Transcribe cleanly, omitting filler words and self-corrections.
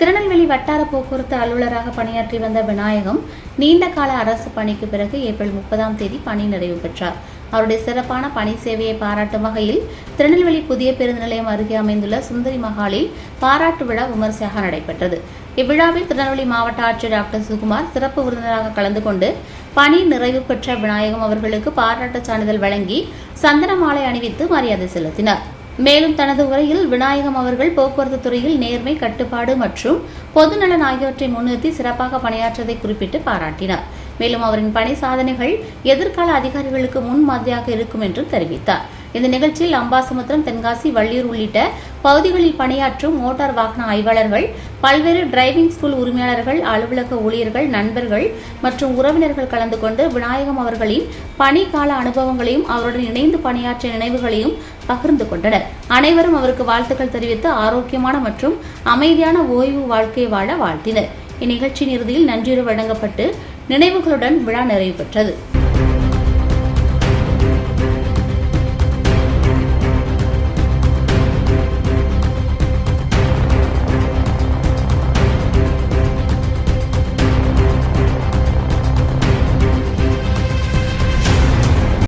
திருநெல்வேலி வட்டார போக்குவரத்து அலுவலராக பணியாற்றி வந்த விநாயகம் நீண்ட கால அரசு பணிக்கு பிறகு ஏப்ரல் 30ஆம் தேதி பணி நிறைவு பெற்றார். அவருடைய சிறப்பான பணி சேவையை பாராட்டும் வகையில் திருநெல்வேலி புதிய பேருந்து நிலையம் அருகே அமைந்துள்ள சுந்தரி மஹாலில் பாராட்டு விழா விமர்சையாக நடைபெற்றது. இவ்விழாவில் திருநெல்வேலி மாவட்ட ஆட்சியர் டாக்டர் சுகுமார் சிறப்பு விருந்தினராக கலந்து கொண்டு பணி நிறைவு பெற்ற விநாயகம் அவர்களுக்கு பாராட்டு சான்றிதழ் வழங்கி சந்தன மாலை அணிவித்து மரியாதை செலுத்தினார். மேலும் தனது உரையில் விநாயகம் அவர்கள் போக்குவரத்து துறையில் நேர்மை, கட்டுப்பாடு மற்றும் பொதுநலன் ஆகியவற்றை முன்னிறுத்தி சிறப்பாக பணியாற்றதை குறிப்பிட்டு பாராட்டினார். மேலும் அவரின் பணி சாதனைகள் எதிர்கால அதிகாரிகளுக்கு முன்மாதிரியாக இருக்கும் என்று தெரிவித்தார். இந்த நிகழ்ச்சியில் அம்பாசமுத்திரம், தென்காசி, வள்ளியூர் உள்ளிட்ட பகுதிகளில் பணியாற்றும் மோட்டார் வாகன ஆய்வாளர்கள், பல்வேறு டிரைவிங் ஸ்கூல் உரிமையாளர்கள், அலுவலக ஊழியர்கள், நண்பர்கள் மற்றும் உறவினர்கள் கலந்து கொண்டு விநாயகம் அவர்களின் பணிக்கால அனுபவங்களையும் அவருடன் இணைந்து பணியாற்றிய நினைவுகளையும் பகிர்ந்து கொண்டனர். அனைவரும் அவருக்கு வாழ்த்துக்கள் தெரிவித்து ஆரோக்கியமான மற்றும் அமைதியான ஓய்வு வாழ்க்கை வாழ வாழ்த்தினர். இந்நிகழ்ச்சியின் இறுதியில் நன்றியுரை வழங்கப்பட்டு நினைவுகளுடன் விழா நிறைவு பெற்றது.